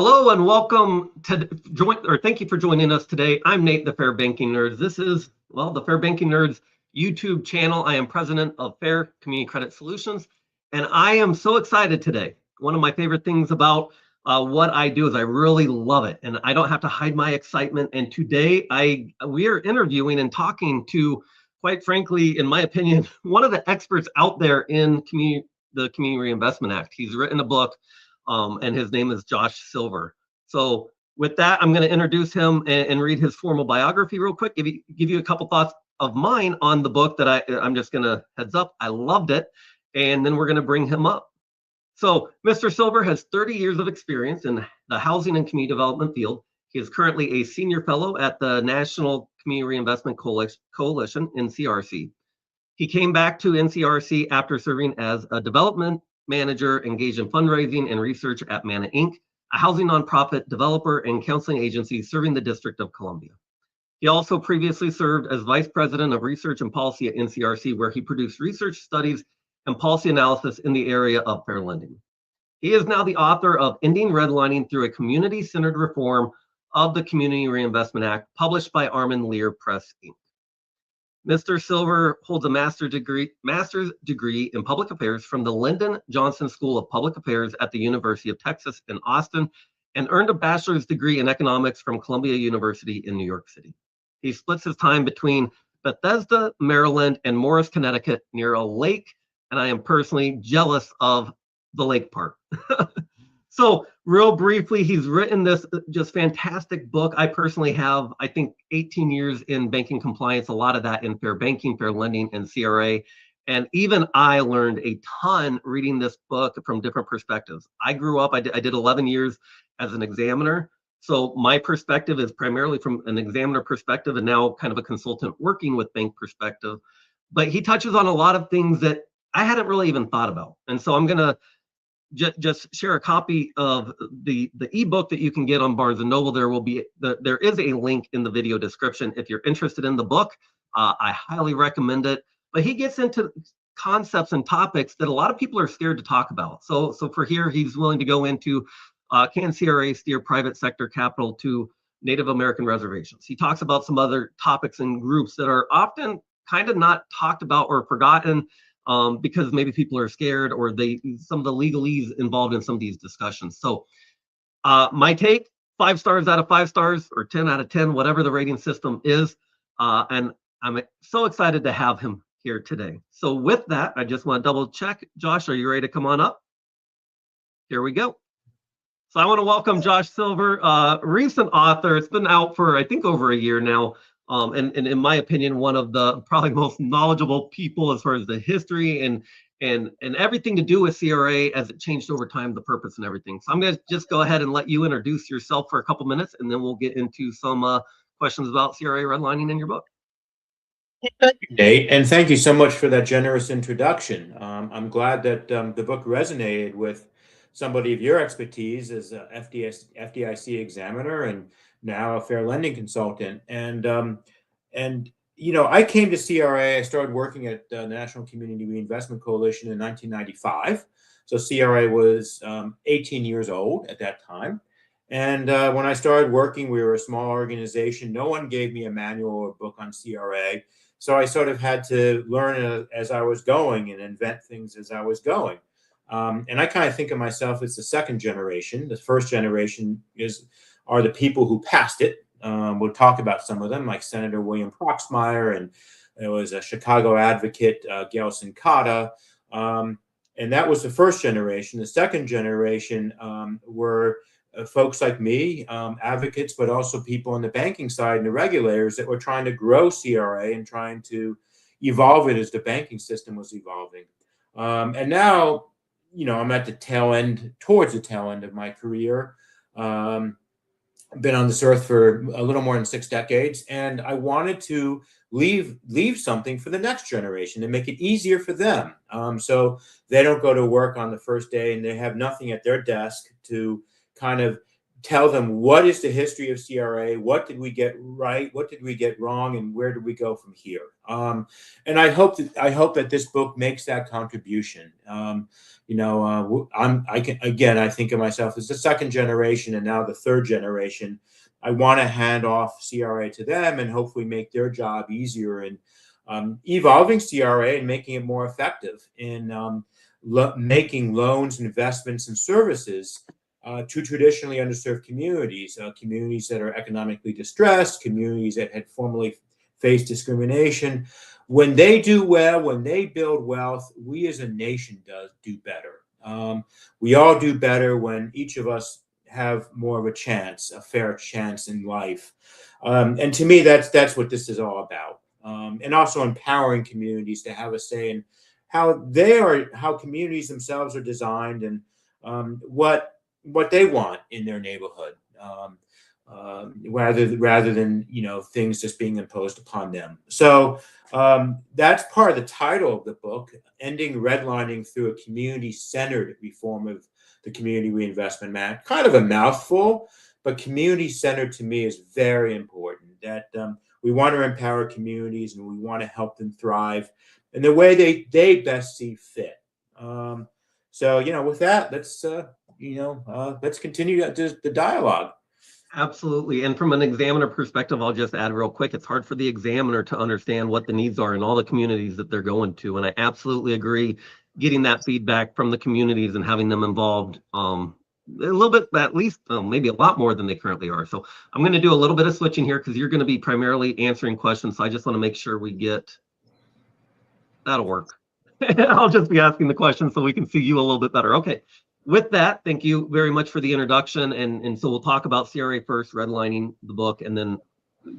Hello and welcome to thank you for joining us today. I'm Nate, the Fair Banking Nerds. This is, well, the Fair Banking Nerds YouTube channel. I am president of Fair Community Credit Solutions, and I am so excited today. One of my favorite things about what I do is I really love it, and I don't have to hide my excitement. And today we are interviewing and talking to, quite frankly, in my opinion, one of the experts out there in the Community Reinvestment Act. He's written a book. And his name is Josh Silver. So with that, I'm going to introduce him and read his formal biography real quick, give you a couple thoughts of mine on the book that I'm just going to heads up. I loved it. And then we're going to bring him up. So Mr. Silver has 30 years of experience in the housing and community development field. He is currently a senior fellow at the National Community Reinvestment Coalition, NCRC. He came back to NCRC after serving as a development manager engaged in fundraising and research at Mana Inc., a housing nonprofit developer and counseling agency serving the District of Columbia. He also previously served as vice president of research and policy at NCRC, where he produced research studies and policy analysis in the area of fair lending. He is now the author of Ending Redlining Through a Community-Centered Reform of the Community Reinvestment Act, published by Armin Lear Press, Inc. Mr. Silver holds a master's degree in public affairs from the Lyndon Johnson School of Public Affairs at the University of Texas in Austin, and earned a bachelor's degree in economics from Columbia University in New York City. He splits his time between Bethesda, Maryland, and Morris, Connecticut, near a lake, and I am personally jealous of the lake part. So real briefly, he's written this just fantastic book. I personally have, I think, 18 years in banking compliance, a lot of that in fair banking, fair lending, and CRA. And even I learned a ton reading this book from different perspectives. I grew up, I did 11 years as an examiner. So my perspective is primarily from an examiner perspective and now kind of a consultant working with bank perspective. But he touches on a lot of things that I hadn't really even thought about. And so I'm going to just share a copy of the ebook that you can get on Barnes & Noble. There is a link in the video description if you're interested in the book. I highly recommend it. But he gets into concepts and topics that a lot of people are scared to talk about. So for here, he's willing to go into can CRA steer private sector capital to Native American reservations. He talks about some other topics and groups that are often kind of not talked about or forgotten, because maybe people are scared or some of the legalese involved in some of these discussions. So my take, 5 stars out of 5 stars or 10 out of 10, whatever the rating system is. And I'm so excited to have him here today. So with that, I just want to double check. Josh, are you ready to come on up? Here we go. So I want to welcome Josh Silver, recent author. It's been out for, I think, over a year now. And in my opinion, one of the probably most knowledgeable people as far as the history and everything to do with CRA as it changed over time, the purpose and everything. So I'm going to just go ahead and let you introduce yourself for a couple minutes, and then we'll get into some questions about CRA redlining in your book. Thank you, Nate, and thank you so much for that generous introduction. I'm glad that the book resonated with somebody of your expertise as a FDIC examiner and now a fair lending consultant. And you know, I came to CRA. I started working at the National Community Reinvestment Coalition in 1995. So CRA was 18 years old at that time. And when I started working, we were a small organization. No one gave me a manual or book on CRA. So I sort of had to learn as I was going and invent things as I was going. And I kind of think of myself as the second generation. The first generation are the people who passed it. We'll talk about some of them, like Senator William Proxmire, and there was a Chicago advocate, Gail Sincata. And that was the first generation. The second generation were folks like me, advocates, but also people on the banking side and the regulators that were trying to grow CRA and trying to evolve it as the banking system was evolving. And now, you know, I'm at the tail end, towards the tail end of my career. I've been on this earth for a little more than 6 decades, and I wanted to leave something for the next generation and make it easier for them. So they don't go to work on the first day and they have nothing at their desk to kind of tell them what is the history of CRA, what did we get right, what did we get wrong, and where do we go from here. And I hope that this book makes that contribution. I think of myself as the second generation and now the third generation. I want to hand off CRA to them and hopefully make their job easier in evolving CRA and making it more effective in making loans, investments, and services to traditionally underserved communities, communities that are economically distressed, communities that had formerly faced discrimination. When they do well, when they build wealth, we as a nation do better. We all do better when each of us have more of a fair chance in life. And to me, that's what this is all about. And also empowering communities to have a say in how communities themselves are designed and what they want in their neighborhood, rather than things just being imposed upon them. So that's part of the title of the book, Ending Redlining Through a Community-Centered Reform of the Community Reinvestment Act. Kind of a mouthful, but community-centered to me is very important. That we want to empower communities and we want to help them thrive in the way they best see fit. So with that, let's continue the dialogue. Absolutely. And from an examiner perspective, I'll just add real quick, it's hard for the examiner to understand what the needs are in all the communities that they're going to. And I absolutely agree, getting that feedback from the communities and having them involved a little bit, at least maybe a lot more than they currently are. So I'm going to do a little bit of switching here because you're going to be primarily answering questions. So I just want to make sure we get, that'll work. I'll just be asking the questions so we can see you a little bit better. Okay. With that, thank you very much for the introduction. And so we'll talk about CRA first, redlining the book, and then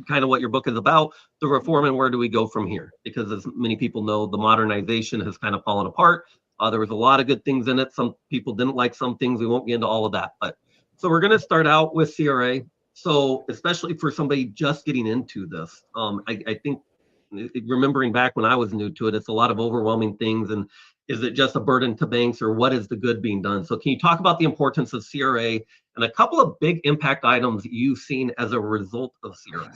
kind of what your book is about, the reform, and where do we go from here? Because as many people know, the modernization has kind of fallen apart. There was a lot of good things in it. Some people didn't like some things. We won't get into all of that. But so we're going to start out with CRA. So especially for somebody just getting into this, I think remembering back when I was new to it, it's a lot of overwhelming things. And is it just a burden to banks, or what is the good being done? So can you talk about the importance of CRA and a couple of big impact items that you've seen as a result of CRA?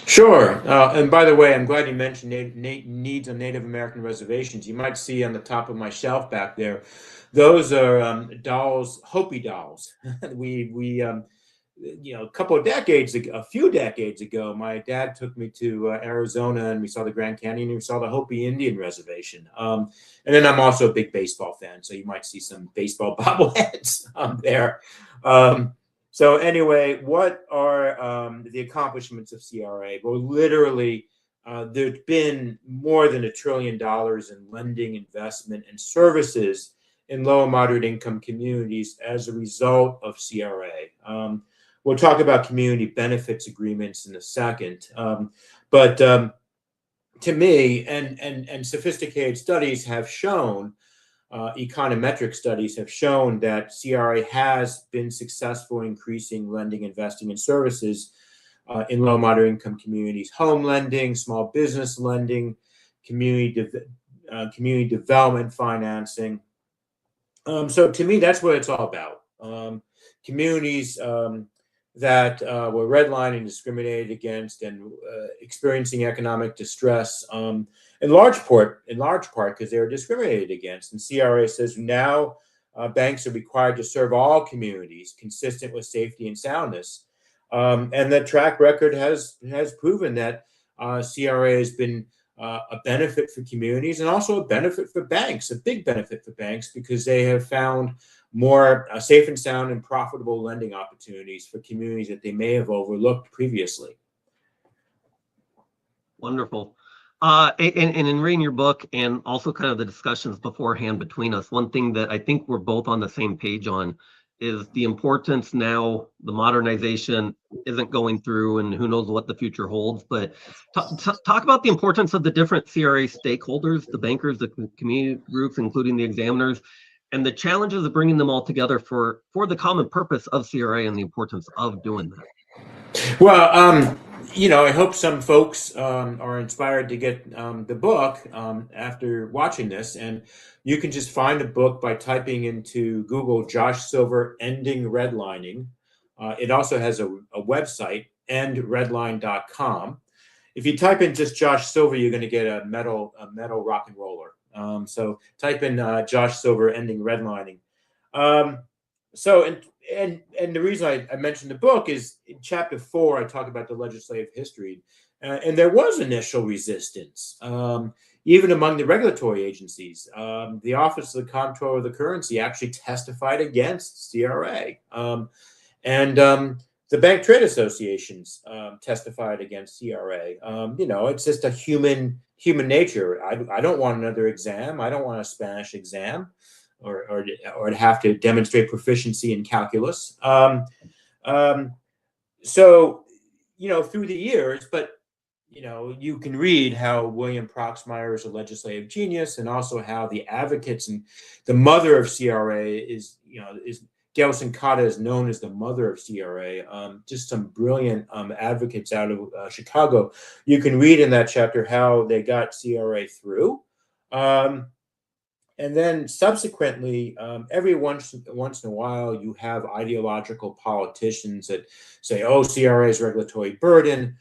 Sure. And by the way, I'm glad you mentioned needs on Native American reservations. You might see on the top of my shelf back there, those are dolls, Hopi dolls. we a few decades ago, my dad took me to Arizona, and we saw the Grand Canyon, and we saw the Hopi Indian Reservation. And then I'm also a big baseball fan, so you might see some baseball bobbleheads there. So anyway, what are the accomplishments of CRA? Well, literally, there's been more than $1 trillion in lending, investment, and services in low and moderate income communities as a result of CRA. We'll talk about community benefits agreements in a second. But to me, and sophisticated studies have shown, econometric studies have shown that CRA has been successful in increasing lending, investing, and services in low and moderate income communities, home lending, small business lending, community development financing. So to me, that's what it's all about. Communities that were redlined and discriminated against and experiencing economic distress, in large part because they were discriminated against. And CRA says now banks are required to serve all communities consistent with safety and soundness. And the track record has proven that CRA has been a benefit for communities and also a benefit for banks, a big benefit for banks, because they have found more safe and sound and profitable lending opportunities for communities that they may have overlooked previously. Wonderful. And in reading your book and also kind of the discussions beforehand between us, one thing that I think we're both on the same page on is the importance now. The modernization isn't going through, and who knows what the future holds, but talk about the importance of the different CRA stakeholders, the bankers, the community groups, including the examiners, and the challenges of bringing them all together for the common purpose of CRA and the importance of doing that. Well, I hope some folks are inspired to get the book after watching this. And you can just find the book by typing into Google Josh Silver Ending Redlining. It also has a website, endredline.com. If you type in just Josh Silver, you're going to get a metal rock and roller. So type in Josh Silver ending redlining. So and the reason I mentioned the book is in chapter 4, I talk about the legislative history, and there was initial resistance, even among the regulatory agencies. The Office of the Comptroller of the Currency actually testified against CRA, and the Bank Trade Associations testified against CRA. It's just a human nature. I don't want another exam. I don't want a Spanish exam, or to have to demonstrate proficiency in calculus. So, through the years, but you can read how William Proxmire is a legislative genius, and also how the advocates and the mother of CRA is Gelson Kata is known as the mother of CRA. Just some brilliant advocates out of Chicago. You can read in that chapter how they got CRA through. And then subsequently, every once in a while, you have ideological politicians that say, oh, CRA is regulatory burden.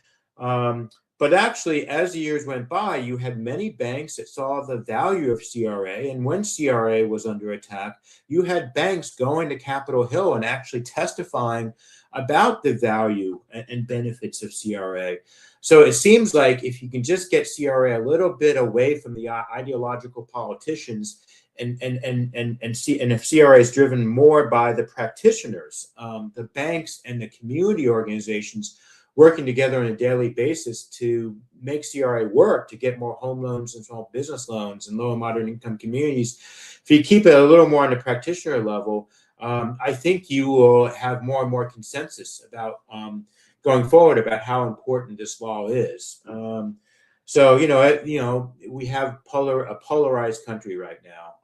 But actually, as the years went by, you had many banks that saw the value of CRA. And when CRA was under attack, you had banks going to Capitol Hill and actually testifying about the value and benefits of CRA. So it seems like if you can just get CRA a little bit away from the ideological politicians, and if CRA is driven more by the practitioners, the banks and the community organizations working together on a daily basis to make CRA work, to get more home loans and small business loans and low and moderate income communities. If you keep it a little more on the practitioner level, I think you will have more and more consensus about going forward about how important this law is. So we have a polarized country right now,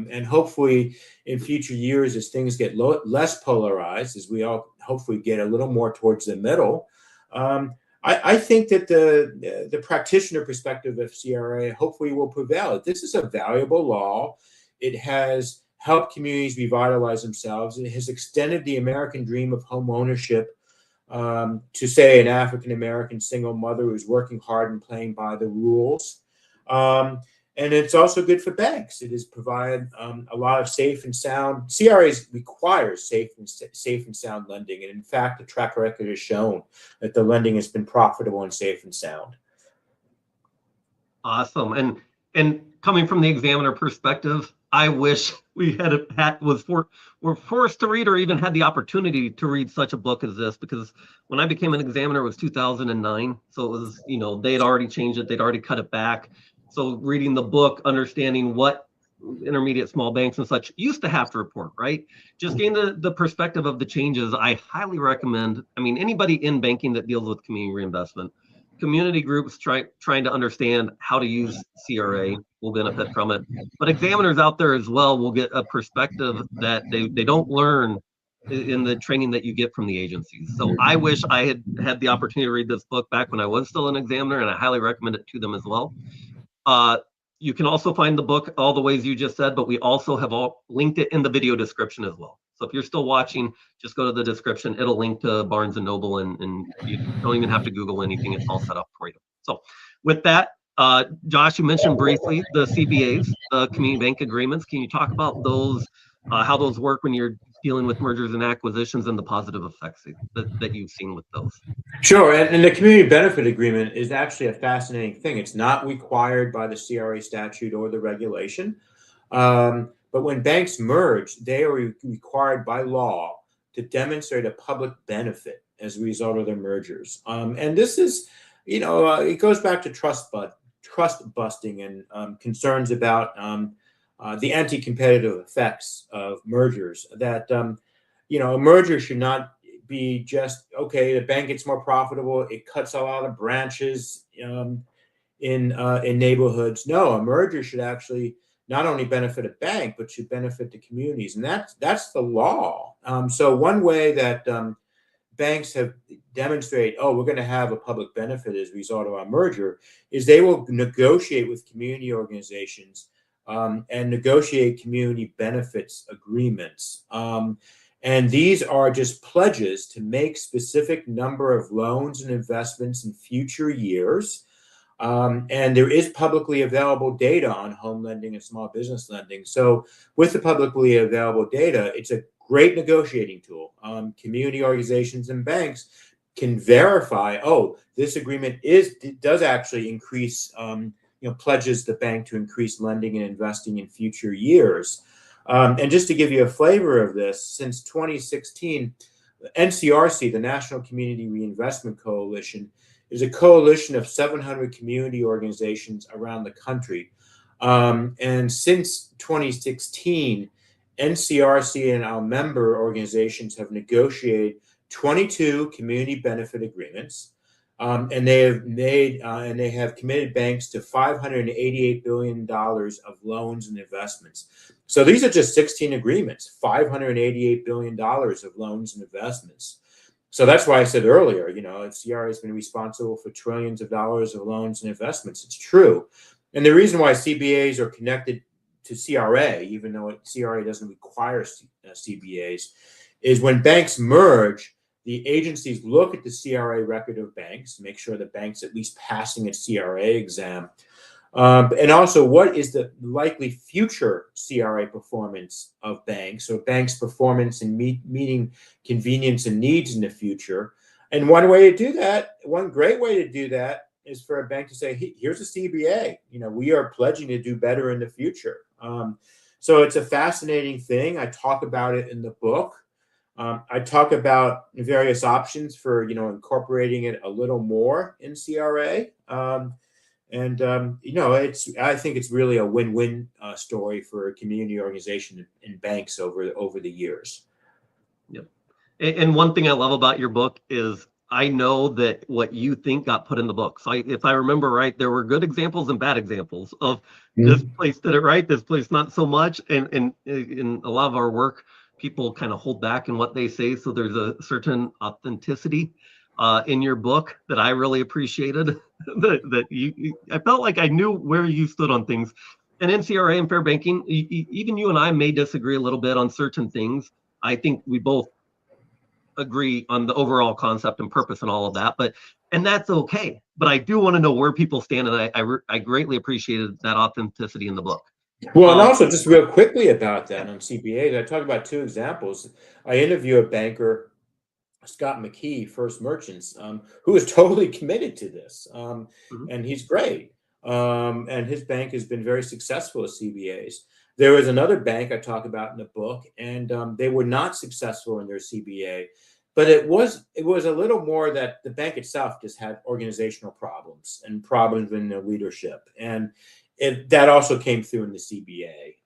and hopefully in future years, as things get less polarized, as we all hopefully get a little more towards the middle, I think that the practitioner perspective of CRA hopefully will prevail. This is a valuable law. It has helped communities revitalize themselves. It has extended the American dream of home ownership to, say, an African-American single mother who's working hard and playing by the rules. And it's also good for banks. It has provided a lot of safe and sound. CRA requires safe and sound lending. And in fact, the track record has shown that the lending has been profitable and safe and sound. Awesome. And coming from the examiner perspective, I wish we were forced to read or even had the opportunity to read such a book as this, because when I became an examiner, it was 2009. So it was, they had already changed it. They'd already cut it back. So reading the book, understanding what intermediate small banks and such used to have to report, right? Just gain the perspective of the changes. I highly recommend, anybody in banking that deals with community reinvestment, community groups trying to understand how to use CRA will benefit from it. But examiners out there as well will get a perspective that they don't learn in the training that you get from the agencies. So I wish I had the opportunity to read this book back when I was still an examiner, and I highly recommend it to them as well. You can also find the book all the ways you just said, but we also have all linked it in the video description as well. So if you're still watching, just go to the description. It'll link to Barnes & Noble, and you don't even have to Google anything. It's all set up for you. So with that, Josh, you mentioned briefly the CBAs, the community bank agreements. Can you talk about those, how those work when you're dealing with mergers and acquisitions, and the positive effects that you've seen with those? Sure, and the community benefit agreement is actually a fascinating thing. It's not required by the CRA statute or the regulation, but when banks merge, they are required by law to demonstrate a public benefit as a result of their mergers. And this is, it goes back to trust busting and concerns about the anti-competitive effects of mergers. That a merger should not be just, okay, the bank gets more profitable, it cuts a lot of branches in neighborhoods. No, a merger should actually not only benefit a bank, but should benefit the communities, and that's the law. So one way that banks have demonstrated, we're going to have a public benefit as a result of our merger, is they will negotiate with community organizations and negotiate community benefits agreements. And these are just pledges to make specific number of loans and investments in future years. And there is publicly available data on home lending and small business lending. So with the publicly available data, it's a great negotiating tool. Community organizations and banks can verify, oh, this agreement does actually increase, pledges the bank to increase lending and investing in future years. And just to give you a flavor of this, since 2016, NCRC, the National Community Reinvestment Coalition, is a coalition of 700 community organizations around the country. And since 2016, NCRC and our member organizations have negotiated 22 community benefit agreements. And they have committed banks to $588 billion of loans and investments. So these are just 16 agreements, $588 billion of loans and investments. So that's why I said earlier, CRA has been responsible for trillions of dollars of loans and investments. It's true. And the reason why CBAs are connected to CRA, even though CRA doesn't require CBAs, is when banks merge, the agencies look at the CRA record of banks, make sure the bank's at least passing its CRA exam. And also, what is the likely future CRA performance of banks, or banks' performance in meeting convenience and needs in the future? And one great way to do that is for a bank to say, hey, here's a CBA. We are pledging to do better in the future. So it's a fascinating thing. I talk about it in the book. I talk about various options for, incorporating it a little more in CRA. I think it's really a win-win story for a community organization and banks over the years. Yep. And one thing I love about your book is I know that what you think got put in the book. So if I remember right, there were good examples and bad examples of this place did it right, this place not so much. And in a lot of our work, people kind of hold back in what they say. So there's a certain authenticity in your book that I really appreciated. I felt like I knew where you stood on things. And in CRA and fair banking, even you and I may disagree a little bit on certain things. I think we both agree on the overall concept and purpose and all of that, and that's okay. But I do want to know where people stand, and I greatly appreciated that authenticity in the book. Well, and also just real quickly about that on CBAs, I talk about two examples. I interview a banker, Scott McKee, First Merchants, who is totally committed to this, and he's great. And his bank has been very successful at CBAs. There was another bank I talk about in the book, and they were not successful in their CBA, but it was a little more that the bank itself just had organizational problems and problems in their leadership, and that also came through in the CBA.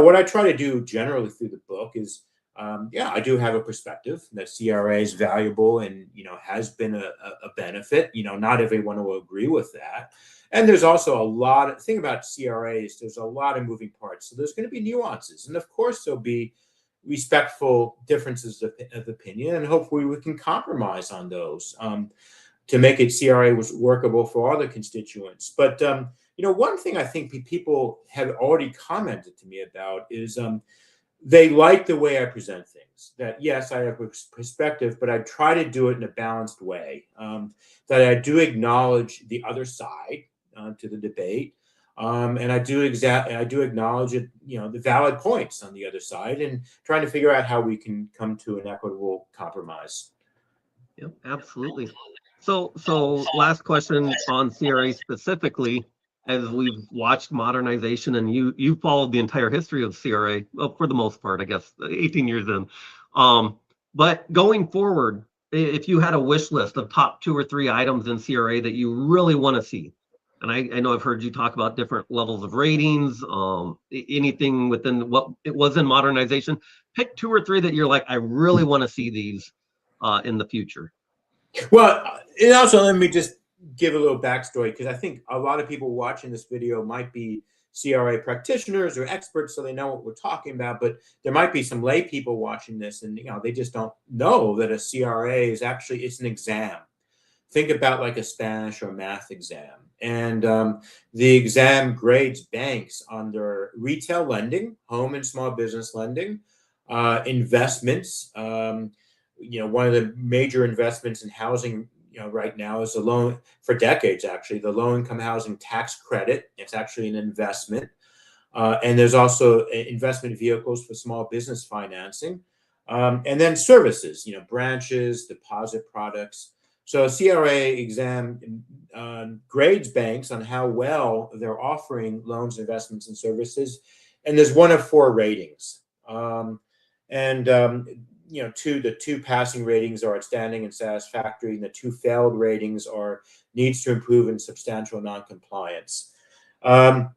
What I try to do generally through the book is, I do have a perspective that CRA is valuable and, has been a benefit. Not everyone will agree with that. And there's also the thing about CRA is there's a lot of moving parts. So there's going to be nuances. And of course, there'll be respectful differences of opinion. And hopefully we can compromise on those to make it CRA was workable for all the constituents. But, one thing I think people have already commented to me about is they like the way I present things. That, yes, I have a perspective, but I try to do it in a balanced way. That I do acknowledge the other side to the debate, and I do acknowledge it, the valid points on the other side, and trying to figure out how we can come to an equitable compromise. Yep, absolutely. So last question on CRA specifically. As we've watched modernization, and you followed the entire history of CRA, well, for the most part, I guess, 18 years in. But going forward, if you had a wish list of top 2 or 3 items in CRA that you really want to see, and I know I've heard you talk about different levels of ratings, anything within what it was in modernization, pick 2 or 3 that you're like, I really want to see these in the future. Well, and also let me just give a little backstory, because I think a lot of people watching this video might be CRA practitioners or experts, so they know what we're talking about, but there might be some lay people watching this and they just don't know that a CRA is actually, it's an exam. Think about like a Spanish or math exam, and the exam grades banks on their retail lending, home and small business lending, investments. One of the major investments in housing, right now is the loan for decades, actually, the low-income housing tax credit. It's actually an investment. And there's also investment vehicles for small business financing. And then services, branches, deposit products. So a CRA exam grades banks on how well they're offering loans, investments, and services. And there's one of 4 ratings. The 2 passing ratings are outstanding and satisfactory, and the 2 failed ratings are needs to improve and substantial noncompliance. 3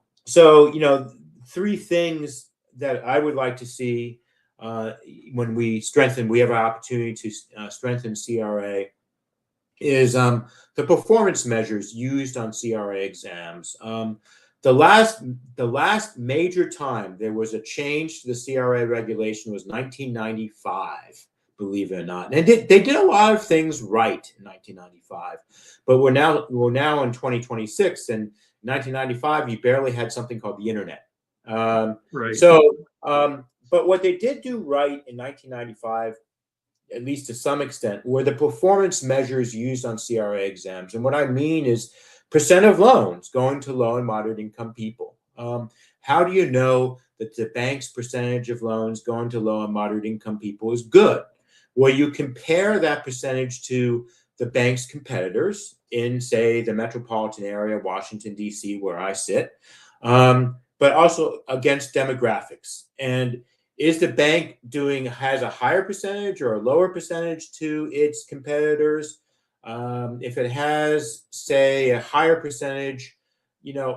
things that I would like to see when we have an opportunity to strengthen CRA is the performance measures used on CRA exams. The last major time there was a change to the CRA regulation was 1995, believe it or not. And they did a lot of things right in 1995, but we're now in 2026, and 1995 you barely had something called the internet. Right. But what they did do right in 1995, at least to some extent, were the performance measures used on CRA exams. And what I mean is percent of loans going to low and moderate income people. How do you know that the bank's percentage of loans going to low and moderate income people is good? Well, you compare that percentage to the bank's competitors in, say, the metropolitan area, Washington, D.C., where I sit, but also against demographics. And is the bank has a higher percentage or a lower percentage to its competitors? If it has, say, a higher percentage,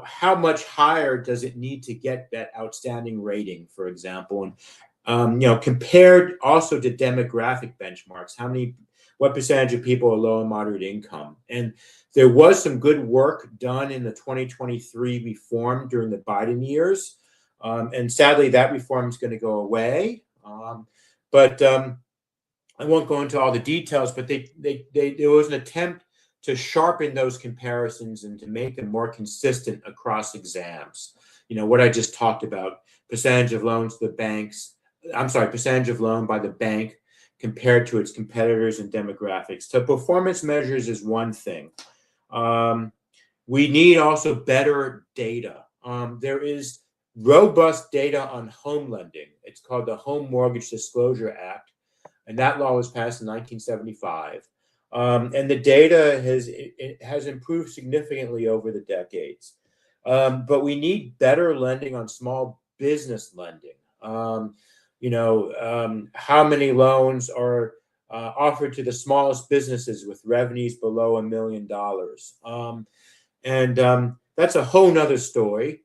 how much higher does it need to get that outstanding rating, for example? And, compared also to demographic benchmarks, what percentage of people are low and moderate income? And there was some good work done in the 2023 reform during the Biden years. And sadly, that reform is going to go away. But I won't go into all the details, but there was an attempt to sharpen those comparisons and to make them more consistent across exams. What I just talked about, percentage of loans to the banks, percentage of loan by the bank compared to its competitors and demographics. So performance measures is one thing. We need also better data. There is robust data on home lending. It's called the Home Mortgage Disclosure Act, and that law was passed in 1975. And the data has improved significantly over the decades. But we need better lending on small business lending. How many loans are offered to the smallest businesses with revenues below $1 million? That's a whole nother story.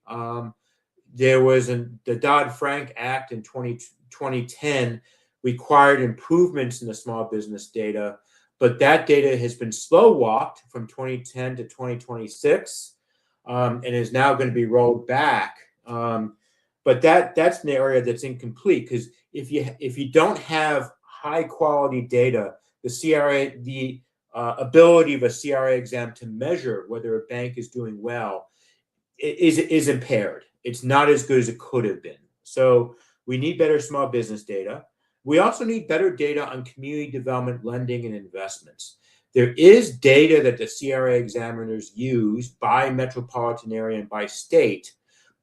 There was the Dodd-Frank Act in 2010 required improvements in the small business data, but that data has been slow walked from 2010 to 2026 and is now going to be rolled back. But that's an area that's incomplete, because if you don't have high quality data, the ability of a CRA exam to measure whether a bank is doing well is impaired. It's not as good as it could have been. So we need better small business data. We also need better data on community development lending and investments. There is data that the CRA examiners use by metropolitan area and by state,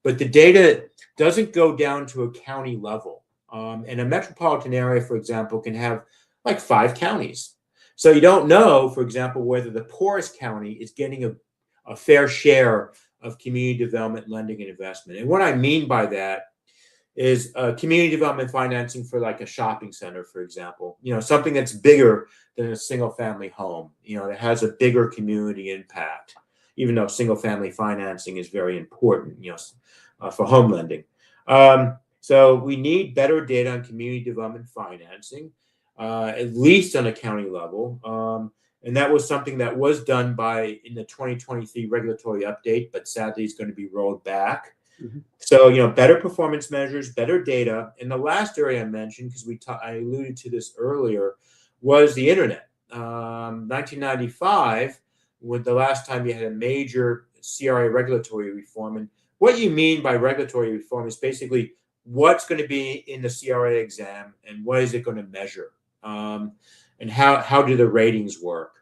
but the data doesn't go down to a county level. And a metropolitan area, for example, can have like 5 counties. So you don't know, for example, whether the poorest county is getting a fair share of community development lending and investment. And what I mean by that is community development financing for like a shopping center, for example, something that's bigger than a single family home, that has a bigger community impact, even though single family financing is very important, for home lending. So we need better data on community development financing, at least on a county level. And that was something that was done in the 2023 regulatory update, but sadly is going to be rolled back. Mm-hmm. So, better performance measures, better data. And the last area I mentioned, because I alluded to this earlier, was the internet. 1995 was the last time you had a major CRA regulatory reform. And what you mean by regulatory reform is basically what's going to be in the CRA exam and what is it going to measure, and how do the ratings work.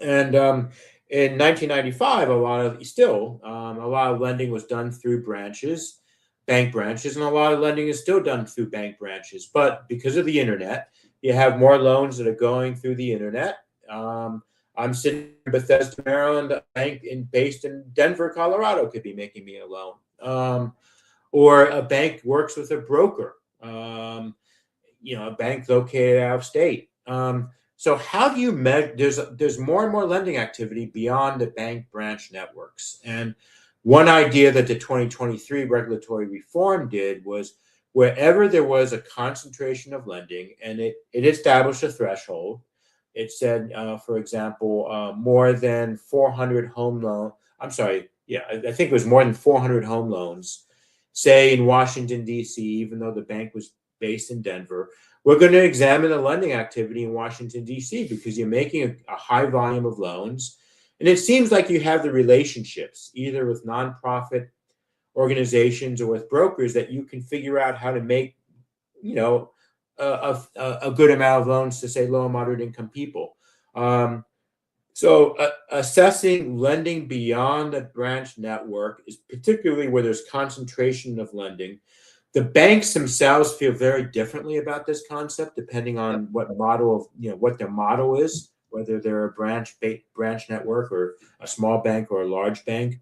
And in 1995, a lot of lending was done through bank branches, and a lot of lending is still done through bank branches. But because of the internet, you have more loans that are going through the internet. I'm sitting in Bethesda, Maryland. A bank based in Denver, Colorado, could be making me a loan, or a bank works with a broker. A bank located out of state. So how do you measure? There's more and more lending activity beyond the bank branch networks. And one idea that the 2023 regulatory reform did was wherever there was a concentration of lending, and it established a threshold. It said, for example, more than 400 home loan. I'm sorry. Yeah, I think it was more than 400 home loans, say in Washington, D.C., even though the bank was based in Denver. We're going to examine the lending activity in Washington, D.C., because you're making a high volume of loans. And it seems like you have the relationships, either with nonprofit organizations or with brokers, that you can figure out how to make, a good amount of loans to, say, low and moderate income people. So assessing lending beyond the branch network is particularly where there's concentration of lending. The banks themselves feel very differently about this concept, depending on what their model is, whether they're a branch network or a small bank or a large bank.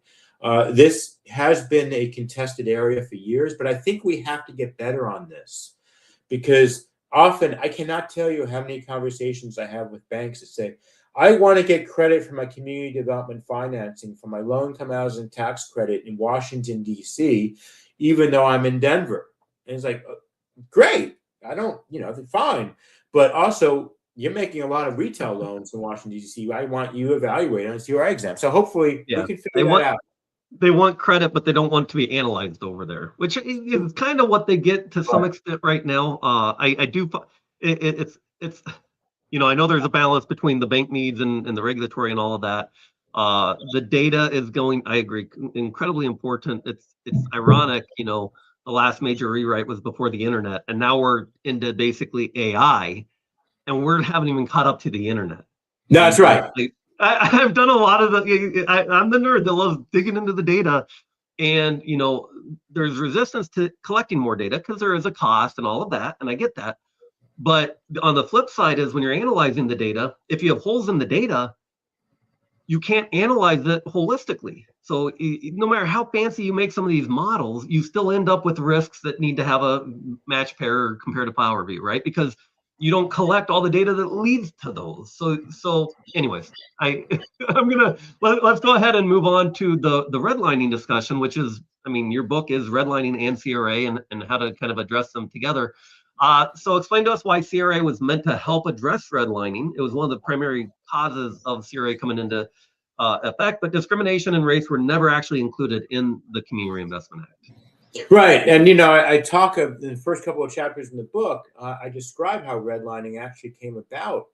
This has been a contested area for years, but I think we have to get better on this, because often I cannot tell you how many conversations I have with banks that say, I want to get credit for my community development financing for my low-income housing tax credit in Washington, D.C., even though I'm in Denver. And it's like, great. I don't, fine. But also, you're making a lot of retail loans in Washington, D.C. I want you evaluated on a CRA exam. So hopefully we can figure that out. They want credit, but they don't want to be analyzed over there, which is kind of what they get to some extent right now. I do, it's I know there's a balance between the bank needs and the regulatory and all of that. The data is going, I agree, incredibly important. It's ironic, the last major rewrite was before the internet, and now we're into basically AI, and we haven't even caught up to the internet. No, that's right. I've done a lot of I'm the nerd that loves digging into the data, and there's resistance to collecting more data because there is a cost and all of that, and I get that. But on the flip side is when you're analyzing the data, if you have holes in the data, you can't analyze it holistically. So no matter how fancy you make some of these models, you still end up with risks that need to have a match pair or comparative power review, right? Because you don't collect all the data that leads to those. So anyways, let's go ahead and move on to the redlining discussion, which is, your book is Redlining and CRA and how to kind of address them together. So explain to us why CRA was meant to help address redlining. It was one of the primary causes of CRA coming into effect, but discrimination and race were never actually included in the Community Reinvestment Act. Right. And, I talk in the first couple of chapters in the book, I describe how redlining actually came about.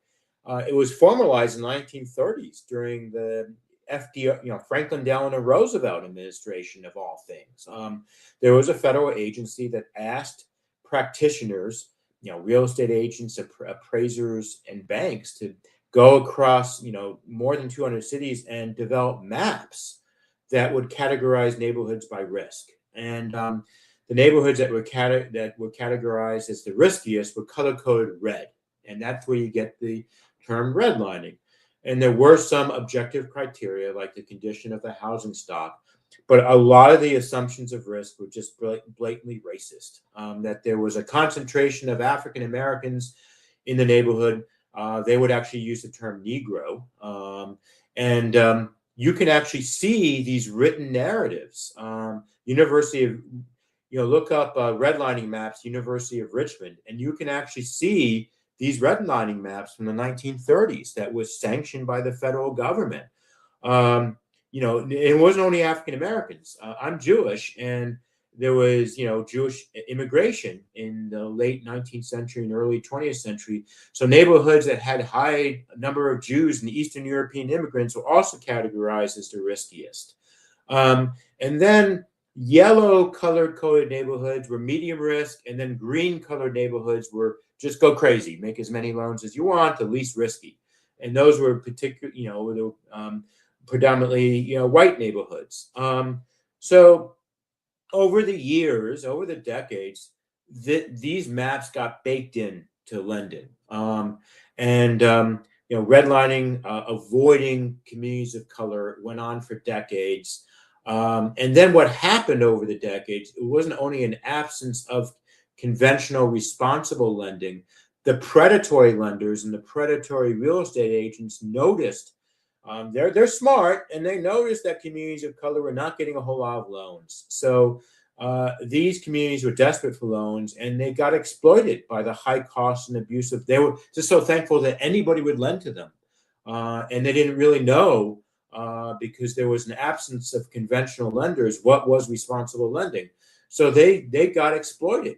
It was formalized in the 1930s during the Franklin Delano Roosevelt administration, of all things. There was a federal agency that asked practitioners, real estate agents, appraisers, and banks to go across, more than 200 cities and develop maps that would categorize neighborhoods by risk. And the neighborhoods that were categorized as the riskiest were color-coded red. And that's where you get the term redlining. And there were some objective criteria, like the condition of the housing stock. But a lot of the assumptions of risk were just blatantly racist, that there was a concentration of African Americans in the neighborhood. They would actually use the term Negro. And you can actually see these written narratives. University of, look up redlining maps, University of Richmond, and you can actually see these redlining maps from the 1930s that was sanctioned by the federal government. It wasn't only African Americans. I'm Jewish, and there was, Jewish immigration in the late 19th century and early 20th century. So neighborhoods that had high number of Jews and Eastern European immigrants were also categorized as the riskiest. And then Yellow colored neighborhoods were medium risk, and then green colored neighborhoods were just go crazy, make as many loans as you want, the least risky. And those were predominantly, white neighborhoods. So over the years, over the decades, these maps got baked in to lending. Redlining, avoiding communities of color went on for decades. And then what happened over the decades, it wasn't only an absence of conventional responsible lending, the predatory lenders and the predatory real estate agents noticed, they're smart, and they noticed that communities of color were not getting a whole lot of loans. So these communities were desperate for loans, and they got exploited by the high cost and abusive. They were just so thankful that anybody would lend to them. And they didn't really know, because there was an absence of conventional lenders, what was responsible lending. So they got exploited.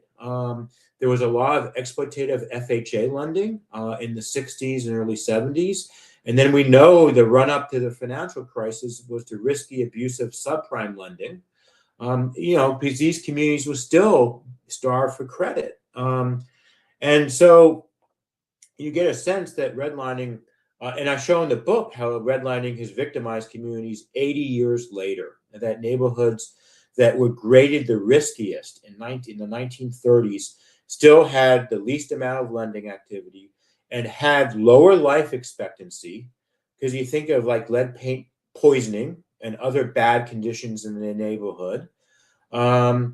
There was a lot of exploitative FHA lending in the 60s and early 70s. And then we know the run up to the financial crisis was to risky, abusive subprime lending. Because these communities were still starved for credit. And so you get a sense that redlining, and I show in the book how redlining has victimized communities 80 years later, that neighborhoods that were graded the riskiest in the 1930s still had the least amount of lending activity and had lower life expectancy, because you think of like lead paint poisoning and other bad conditions in the neighborhood. So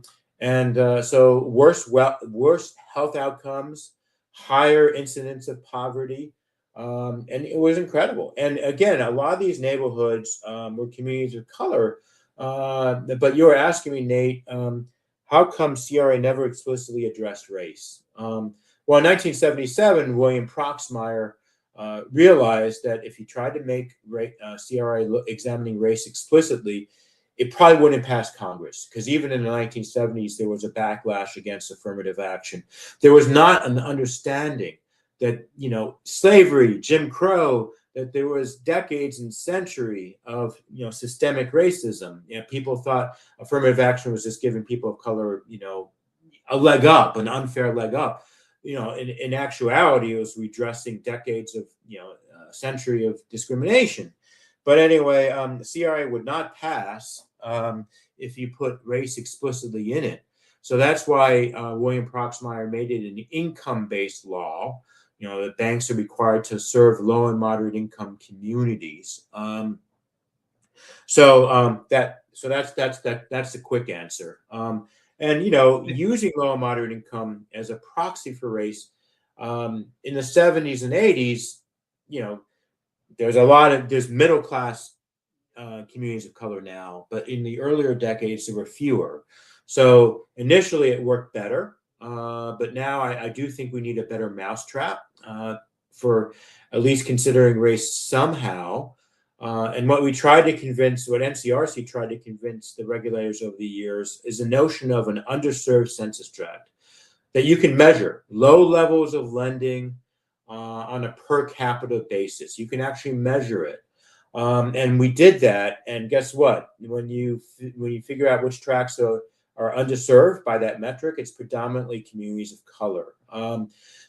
worse health outcomes, higher incidence of poverty, and it was incredible. And again, a lot of these neighborhoods were communities of color. But you were asking me, Nate, how come CRA never explicitly addressed race? Well, in 1977, William Proxmire realized that if he tried to make CRA examining race explicitly, it probably wouldn't pass Congress, because even in the 1970s, there was a backlash against affirmative action. There was not an understanding that, slavery, Jim Crow, that there was decades and century of, systemic racism. People thought affirmative action was just giving people of color, a leg up, an unfair leg up. In actuality, it was redressing decades of, a century of discrimination. But anyway, the CRA would not pass if you put race explicitly in it. So that's why William Proxmire made it an income-based law. The banks are required to serve low and moderate income communities. That's the quick answer. Using low and moderate income as a proxy for race, in the 70s and 80s, there's middle class communities of color now, but in the earlier decades there were fewer. So initially it worked better, but now I do think we need a better mousetrap for at least considering race somehow. And what NCRC tried to convince the regulators over the years is the notion of an underserved census tract that you can measure low levels of lending on a per capita basis. You can actually measure it. And we did that. And guess what? When you figure out which tracts are underserved by that metric, it's predominantly communities of color.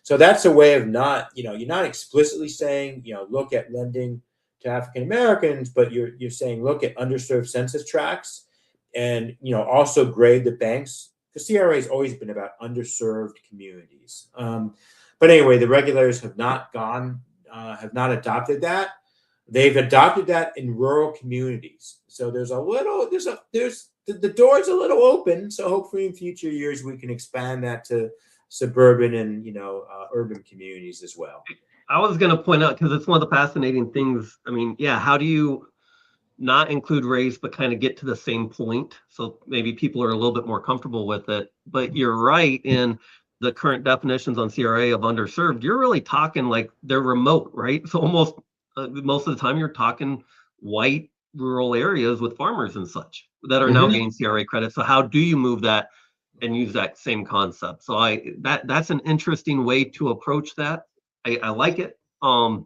So that's a way of not, you're not explicitly saying, look at lending to African Americans, but you're saying look at underserved census tracts, and also grade the banks. The CRA has always been about underserved communities. But anyway, the regulators have not adopted that. They've adopted that in rural communities. So the door's a little open. So hopefully in future years we can expand that to suburban and urban communities as well. I was going to point out, because it's one of the fascinating things. I mean, yeah, how do you not include race, but kind of get to the same point? So maybe people are a little bit more comfortable with it. But you're right, in the current definitions on CRA of underserved, you're really talking like they're remote, right? So almost most of the time you're talking white rural areas with farmers and such that are now getting CRA credit. So how do you move that and use that same concept? So that's an interesting way to approach that. I like it. To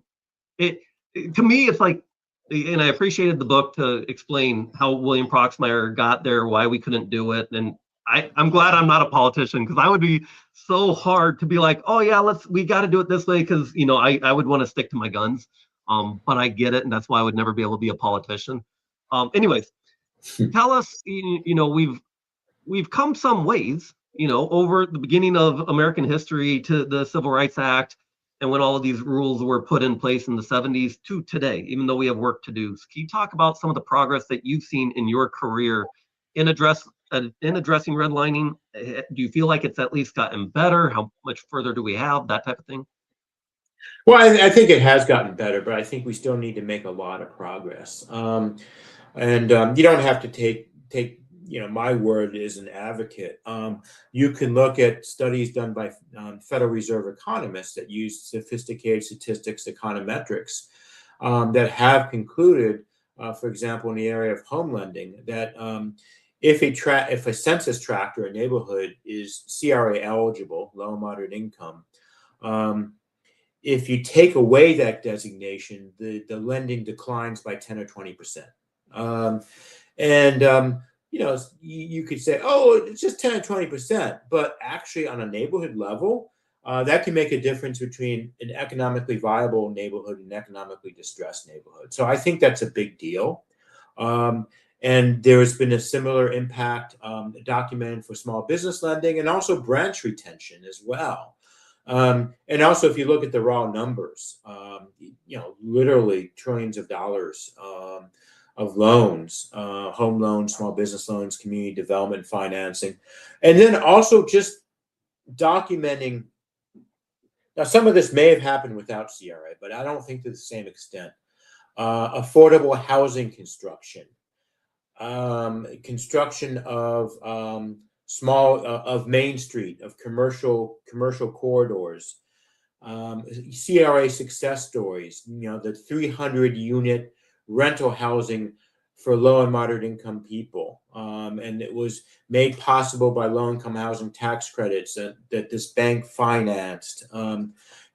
me, it's like And I appreciated the book to explain how William Proxmire got there, why we couldn't do it. And I'm glad I'm not a politician, because I would be so hard to be like, oh yeah, we got to do it this way, because I would want to stick to my guns. But I get it, and that's why I would never be able to be a politician. Anyways, tell us, we've come some ways, over the beginning of American history to the Civil Rights Act, and when all of these rules were put in place in the 70s to today, even though we have work to do. So can you talk about some of the progress that you've seen in your career in addressing redlining? Do you feel like it's at least gotten better? How much further do we have? That type of thing. Well, I think it has gotten better, but I think we still need to make a lot of progress. And you don't have to take my word as an advocate. You can look at studies done by Federal Reserve economists that use sophisticated statistics, econometrics, that have concluded, for example, in the area of home lending, that if a census tract or a neighborhood is CRA eligible, low and moderate income, if you take away that designation, the lending declines by 10 or 20%. You could say, oh, it's just 10 or 20%, but actually on a neighborhood level, that can make a difference between an economically viable neighborhood and an economically distressed neighborhood. So I think that's a big deal. And there has been a similar impact documented for small business lending and also branch retention as well. And also, if you look at the raw numbers, literally trillions of dollars of loans, home loans, small business loans, community development financing, and then also just documenting. Now, some of this may have happened without CRA, but I don't think to the same extent. Affordable housing construction, construction of of Main Street, of commercial corridors, CRA success stories, the 300 unit rental housing for low and moderate income people. And it was made possible by low income housing tax credits that this bank financed.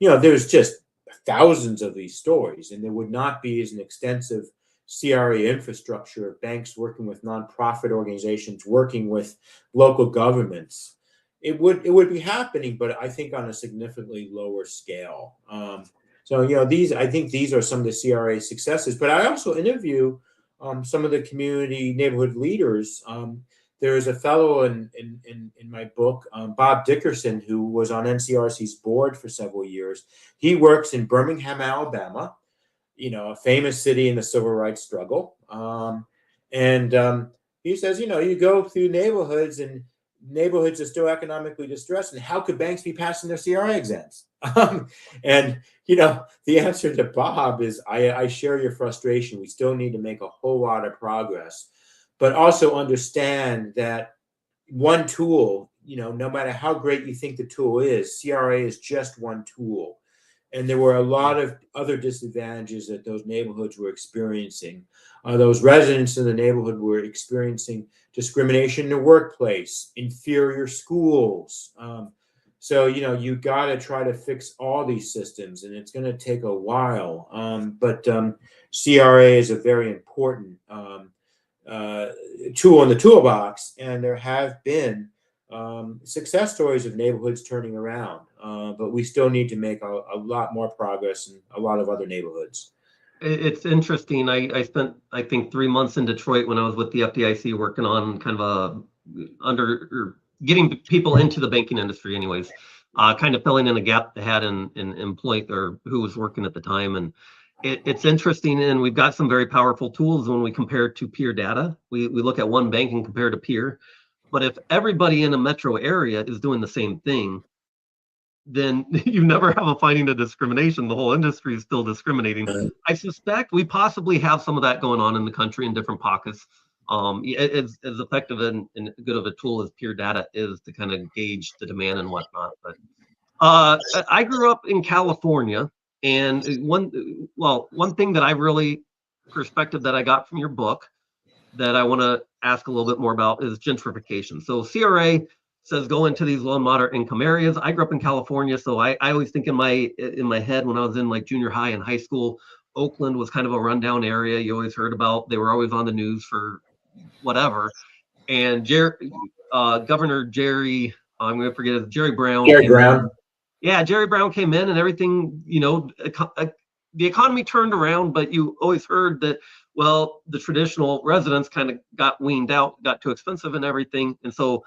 There's just thousands of these stories, and there would not be as an extensive CRA infrastructure of banks working with nonprofit organizations, working with local governments. It would be happening, but I think on a significantly lower scale. I think these are some of the CRA successes. But I also interview some of the community neighborhood leaders. There is a fellow in my book, Bob Dickerson, who was on NCRC's board for several years. He works in Birmingham, Alabama, a famous city in the civil rights struggle. He says, you go through neighborhoods and neighborhoods are still economically distressed, and how could banks be passing their CRA exams? The answer to Bob is, I share your frustration. We still need to make a whole lot of progress, but also understand that one tool, no matter how great you think the tool is, CRA is just one tool. And there were a lot of other disadvantages that those neighborhoods were experiencing. Those residents in the neighborhood were experiencing discrimination in the workplace, inferior schools. You got to try to fix all these systems, and it's going to take a while. But CRA is a very important tool in the toolbox, and there have been success stories of neighborhoods turning around, but we still need to make a lot more progress in a lot of other neighborhoods. It's interesting. I spent, I think, 3 months in Detroit when I was with the FDIC working on kind of getting people into the banking industry anyways, kind of filling in a gap they had in employee or who was working at the time. And it's interesting, and we've got some very powerful tools when we compare to peer data. We look at one bank and compare to peer. But if everybody in a metro area is doing the same thing, then you never have a finding of discrimination. The whole industry is still discriminating. I suspect we possibly have some of that going on in the country in different pockets. As effective and good of a tool as peer data is to kind of gauge the demand and whatnot. But I grew up in California, and one thing that I really perspective that I got from your book that I want to ask a little bit more about is gentrification. So CRA says go into these low and moderate income areas. I grew up in California, so I always think in my head when I was in like junior high and high school, Oakland was kind of a rundown area. You always heard about, they were always on the news for whatever. And Governor Jerry, I'm going to forget it, Jerry Brown Gary came in. Brown. Yeah, Jerry Brown came in and everything, the economy turned around, but you always heard that, well, the traditional residents kind of got weaned out, got too expensive and everything. And so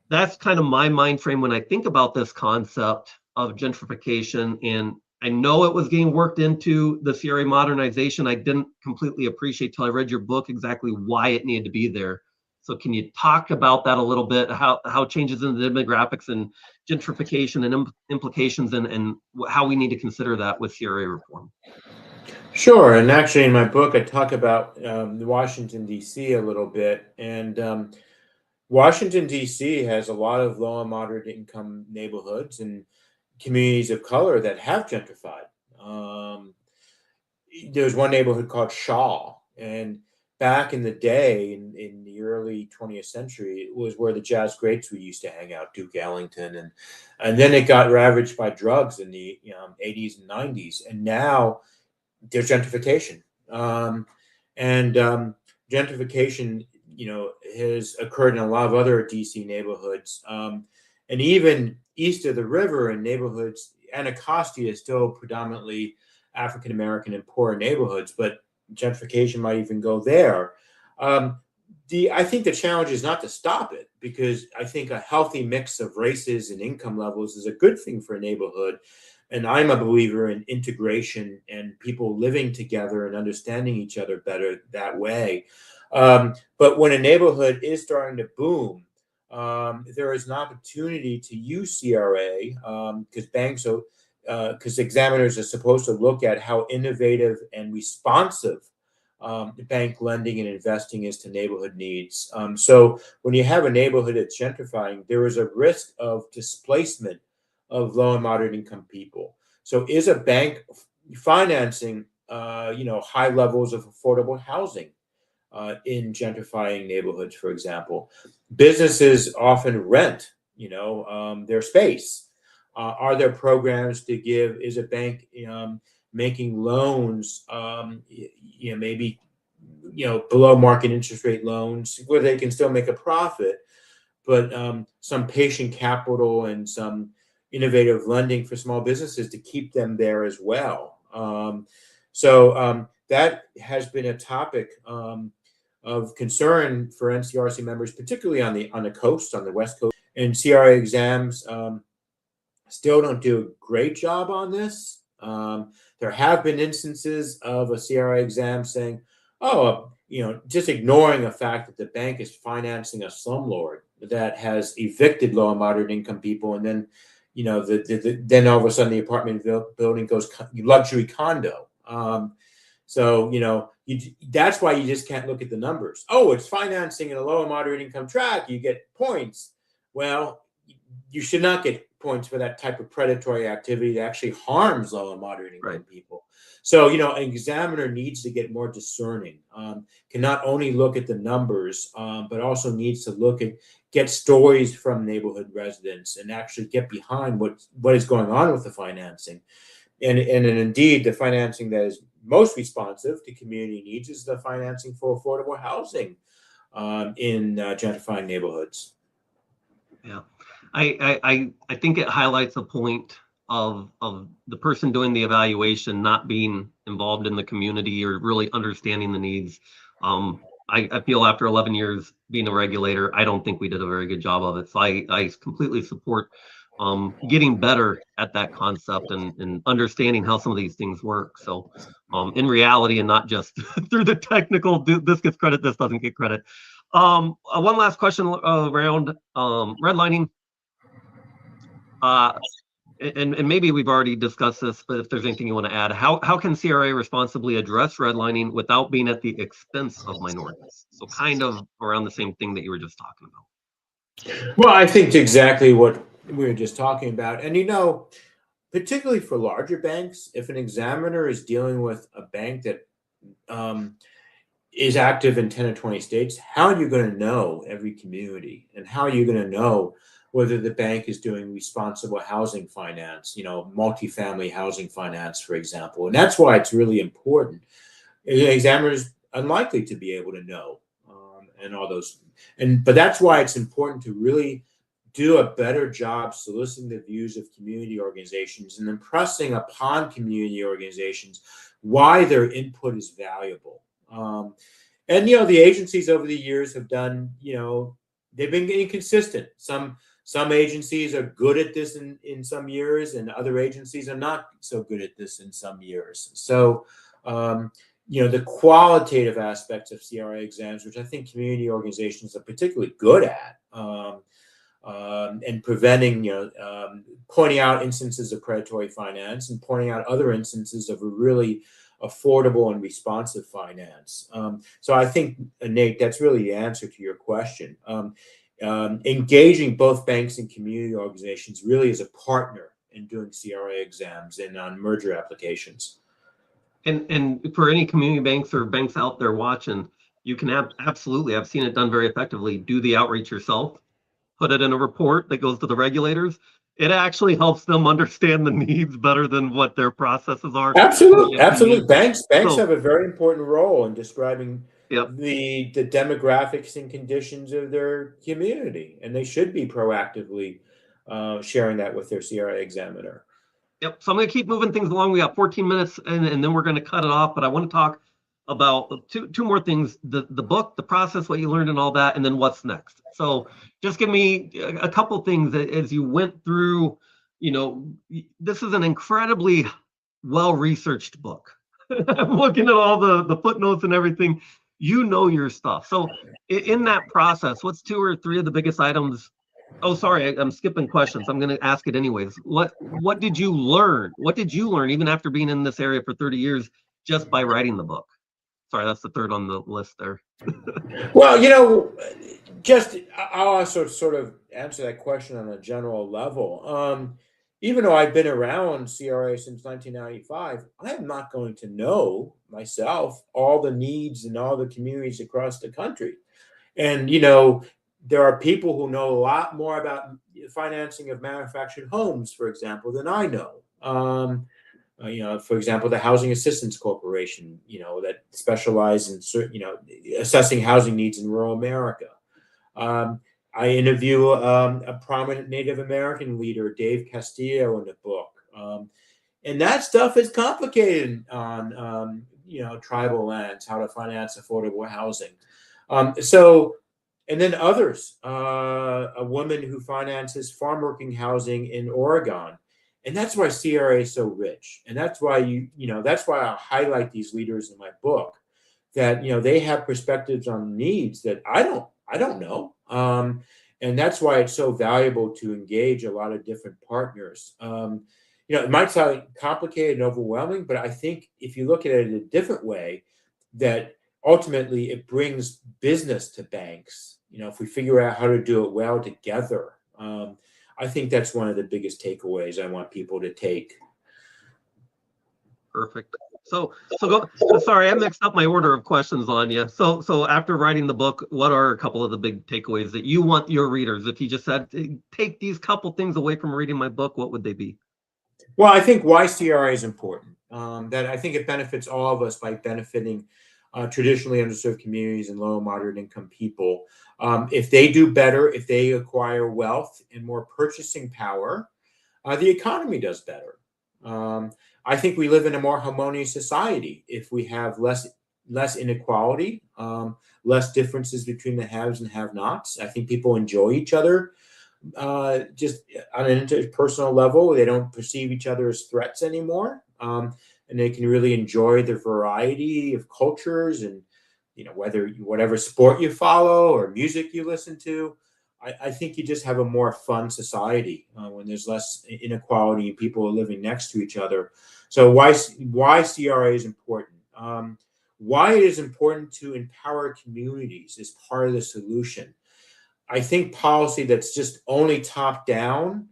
that's kind of my mind frame when I think about this concept of gentrification. And I know it was getting worked into the CRA modernization. I didn't completely appreciate till I read your book exactly why it needed to be there. So can you talk about that a little bit? How changes in the demographics and gentrification and implications and how we need to consider that with CRA reform? Sure, and actually in my book I talk about Washington D.C. a little bit, and Washington D.C. has a lot of low and moderate income neighborhoods and communities of color that have gentrified. There's one neighborhood called Shaw, and back in the day, in the early 20th century, it was where the jazz greats we used to hang out, Duke Ellington, and then it got ravaged by drugs in the 80s and 90s, and now there's gentrification, and gentrification, has occurred in a lot of other DC neighborhoods, and even east of the river in neighborhoods. Anacostia is still predominantly African American and poor neighborhoods, but gentrification might even go there. I think the challenge is not to stop it, because I think a healthy mix of races and income levels is a good thing for a neighborhood. And I'm a believer in integration and people living together and understanding each other better that way. But when a neighborhood is starting to boom, there is an opportunity to use CRA, because examiners are supposed to look at how innovative and responsive bank lending and investing is to neighborhood needs. So when you have a neighborhood that's gentrifying, there is a risk of displacement of low and moderate income people. So is a bank financing, high levels of affordable housing in gentrifying neighborhoods, for example? Businesses often rent, their space. Are there programs to give? Is a bank making loans, maybe, below market interest rate loans where they can still make a profit, but some patient capital and some innovative lending for small businesses to keep them there as well. So that has been a topic of concern for NCRC members, particularly on the coast, on the West Coast. And CRA exams still don't do a great job on this. There have been instances of a CRA exam saying, oh, just ignoring the fact that the bank is financing a slumlord that has evicted low and moderate income people, and then, then all of a sudden the apartment building goes luxury condo. So that's why you just can't look at the numbers. Oh, it's financing in a low and moderate income tract, you get points. Well, you should not get points for that type of predatory activity that actually harms low and moderate income people. So, an examiner needs to get more discerning, can not only look at the numbers, but also needs to get stories from neighborhood residents and actually get behind what is going on with the financing. And indeed, the financing that is most responsive to community needs is the financing for affordable housing in gentrifying neighborhoods. Yeah, I think it highlights a point of the person doing the evaluation not being involved in the community or really understanding the needs. I feel after 11 years being a regulator, I don't think we did a very good job of it. So I completely support getting better at that concept and understanding how some of these things work. So in reality, and not just through the technical, this gets credit, this doesn't get credit. One last question around redlining. And maybe we've already discussed this, but if there's anything you want to add, how can CRA responsibly address redlining without being at the expense of minorities? So kind of around the same thing that you were just talking about. Well, I think exactly what we were just talking about. And, particularly for larger banks, if an examiner is dealing with a bank that is active in 10 or 20 states, how are you going to know every community? And how are you going to know whether the bank is doing responsible housing finance, multifamily housing finance, for example. And that's why it's really important. The examiner is unlikely to be able to know, and all those. But that's why it's important to really do a better job soliciting the views of community organizations and impressing upon community organizations why their input is valuable. And the agencies over the years have done, they've been inconsistent. Some agencies are good at this in some years, and other agencies are not so good at this in some years. So, the qualitative aspects of CRA exams, which I think community organizations are particularly good at, and preventing, pointing out instances of predatory finance and pointing out other instances of a really affordable and responsive finance. So I think, Nate, that's really the answer to your question. Engaging both banks and community organizations really as a partner in doing CRA exams and on merger applications. And for any community banks or banks out there watching, you can absolutely, I've seen it done very effectively, do the outreach yourself, put it in a report that goes to the regulators. It actually helps them understand the needs better than what their processes are. Absolutely. Banks So, have a very important role in describing yep. the demographics and conditions of their community, and they should be proactively sharing that with their CRA examiner. Yep. So I'm going to keep moving things along. We got 14 minutes, and then we're going to cut it off. But I want to talk about two more things: the book, the process, what you learned, and all that, and then what's next. So just give me a couple things as you went through. This is an incredibly well-researched book. I'm looking at all the footnotes and everything. You know your stuff. So in that process, what's 2 or 3 of the biggest items? Oh, sorry, I'm skipping questions. I'm going to ask it anyways. What did you learn? What did you learn even after being in this area for 30 years just by writing the book? Sorry, that's the third on the list there. Well, I'll also sort of answer that question on a general level. Even though I've been around CRA since 1995, I am not going to know myself all the needs in all the communities across the country. And, there are people who know a lot more about financing of manufactured homes, for example, than I know. For example, the Housing Assistance Corporation, that specializes in certain, assessing housing needs in rural America. I interview a prominent Native American leader, Dave Castillo, in the book. And that stuff is complicated on, tribal lands, how to finance affordable housing. And then others, a woman who finances farm working housing in Oregon. And that's why CRA is so rich. And that's why that's why I highlight these leaders in my book, that, they have perspectives on needs that I don't know. And that's why it's so valuable to engage a lot of different partners. It might sound complicated and overwhelming, but I think if you look at it in a different way, that ultimately it brings business to banks. If we figure out how to do it well together, I think that's one of the biggest takeaways I want people to take. Perfect. So go. Sorry, I mixed up my order of questions on you. So after writing the book, what are a couple of the big takeaways that you want your readers? If you just said take these couple things away from reading my book, what would they be? Well, I think why CRA is important. That I think it benefits all of us by benefiting traditionally underserved communities and low and moderate income people. If they do better, if they acquire wealth and more purchasing power, the economy does better. I think we live in a more harmonious society if we have less inequality, less differences between the haves and have-nots. I think people enjoy each other just on an interpersonal level. They don't perceive each other as threats anymore. And they can really enjoy the variety of cultures and, whatever sport you follow or music you listen to. I think you just have a more fun society when there's less inequality and people are living next to each other. So why CRA is important? Why it is important to empower communities is part of the solution. I think policy that's just only top down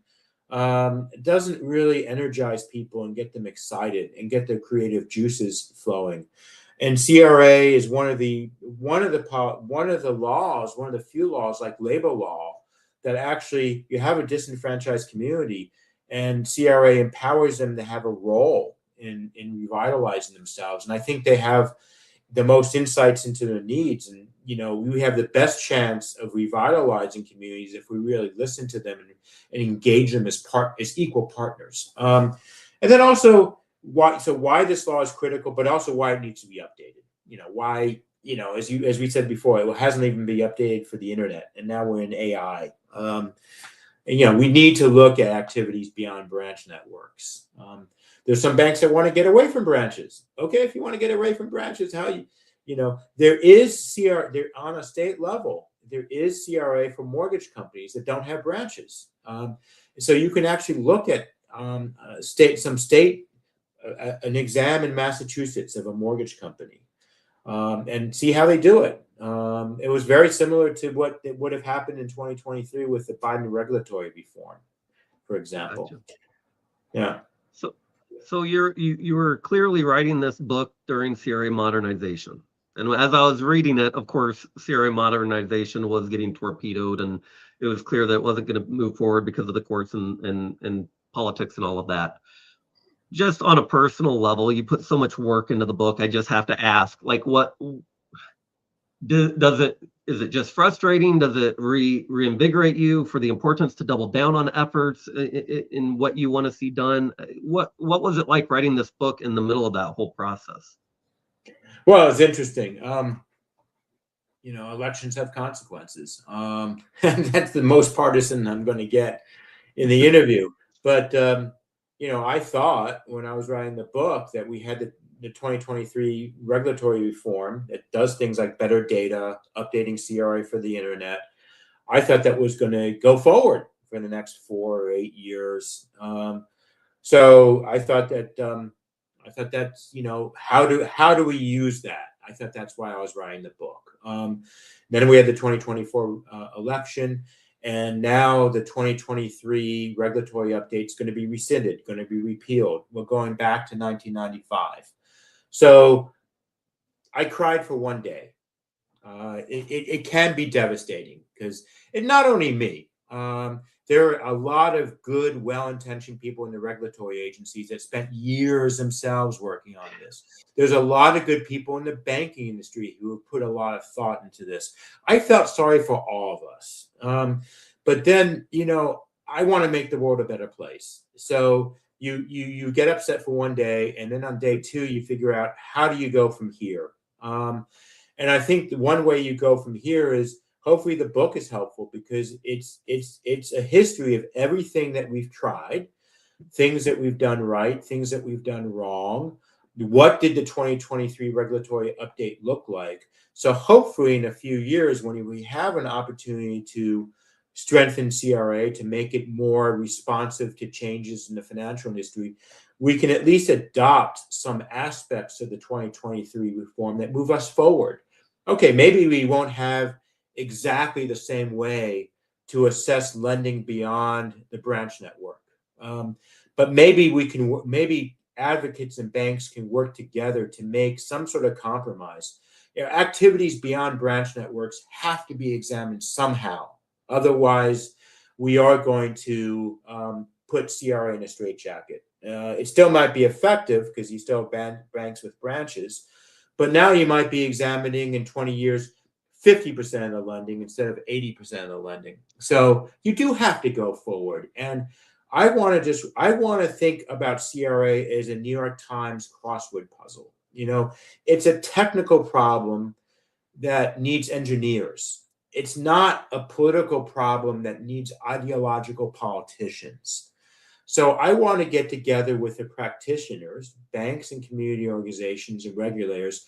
doesn't really energize people and get them excited and get their creative juices flowing. And CRA is one of the few laws like labor law that actually you have a disenfranchised community, and CRA empowers them to have a role in revitalizing themselves. And I think they have the most insights into their needs. And, we have the best chance of revitalizing communities if we really listen to them and engage them as equal partners. And then also why this law is critical, but also why it needs to be updated. Why, as we said before, it hasn't even been updated for the internet, and now we're in AI. And, we need to look at activities beyond branch networks. There's some banks that want to get away from branches. Okay, if you want to get away from branches, there is there on a state level, there is CRA for mortgage companies that don't have branches. So you can actually look at an exam in Massachusetts of a mortgage company and see how they do it. It was very similar to what would have happened in 2023 with the Biden regulatory reform, for example. Gotcha. Yeah. So you were clearly writing this book during CRA modernization. And as I was reading it, of course, CRA modernization was getting torpedoed, and it was clear that it wasn't going to move forward because of the courts and politics and all of that. Just on a personal level, you put so much work into the book. I just have to ask, like, is it just frustrating? Does it reinvigorate you for the importance to double down on efforts in what you want to see done? What was it like writing this book in the middle of that whole process? Well, it's interesting. Elections have consequences. And that's the most partisan I'm going to get in the interview. But, I thought when I was writing the book that we had the 2023 regulatory reform that does things like better data, updating CRA for the internet. I thought that was going to go forward for the next 4 or 8 years. So I thought that's, how do we use that? I thought that's why I was writing the book. Then we had the 2024 election, and now the 2023 regulatory update is going to be rescinded, going to be repealed. We're going back to 1995. So I cried for one day. It can be devastating because not only me. There are a lot of good, well-intentioned people in the regulatory agencies that spent years themselves working on this. There's a lot of good people in the banking industry who have put a lot of thought into this. I felt sorry for all of us. But then, I want to make the world a better place. So you get upset for one day, and then on day 2, you figure out, how do you go from here? And I think the one way you go from here is, hopefully the book is helpful, because it's a history of everything that we've tried, things that we've done right, things that we've done wrong. What did the 2023 regulatory update look like? So hopefully in a few years, when we have an opportunity to strengthen CRA, to make it more responsive to changes in the financial industry, we can at least adopt some aspects of the 2023 reform that move us forward. Okay, maybe we won't have exactly the same way to assess lending beyond the branch network. But maybe advocates and banks can work together to make some sort of compromise. Activities beyond branch networks have to be examined somehow. Otherwise, we are going to put CRA in a straitjacket. It still might be effective because you still have banks with branches, but now you might be examining in 20 years 50% of the lending instead of 80% of the lending. So you do have to go forward. And I want to think about CRA as a New York Times crossword puzzle. It's a technical problem that needs engineers. It's not a political problem that needs ideological politicians. So I want to get together with the practitioners, banks and community organizations and regulators.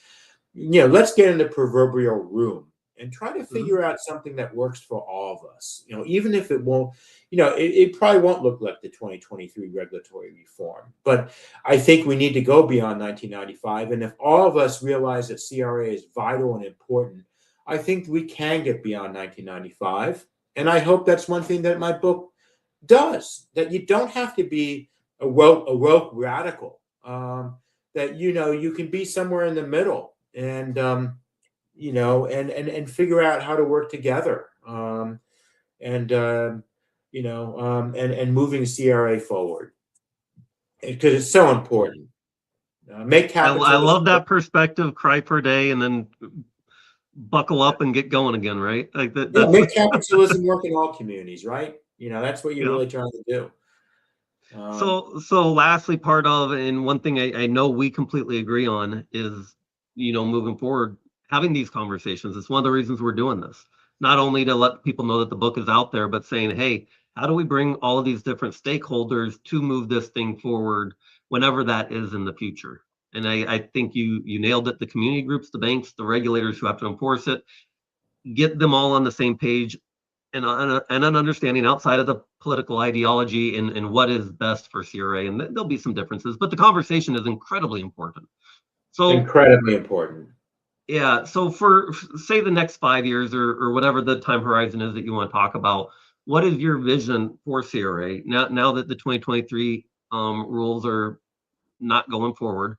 Let's get in the proverbial room and try to figure out something that works for all of us. Even if it won't, it probably won't look like the 2023 regulatory reform. But I think we need to go beyond 1995. And if all of us realize that CRA is vital and important, I think we can get beyond 1995. And I hope that's one thing that my book does, that you don't have to be a woke radical, that, you can be somewhere in the middle and, and figure out how to work together. and and moving CRA forward, because it's so important. Make I capitalism. love that perspective. Cry per day, and then buckle up and get going again. Right? Like that. Yeah, That's make capitalism work in all communities. Right? That's what you're yeah. really trying to do. So lastly, part of, and one thing I know we completely agree on is, moving forward, having these conversations. It's one of the reasons we're doing this. Not only to let people know that the book is out there, but saying, hey, how do we bring all of these different stakeholders to move this thing forward whenever that is in the future? And I think you nailed it. The community groups, the banks, the regulators who have to enforce it, get them all on the same page and an understanding outside of the political ideology and what is best for CRA. And there'll be some differences, but the conversation is incredibly important. So, Incredibly important. yeah. So for say the next 5 years or whatever the time horizon is that you want to talk about, what is your vision for CRA now that the 2023 rules are not going forward?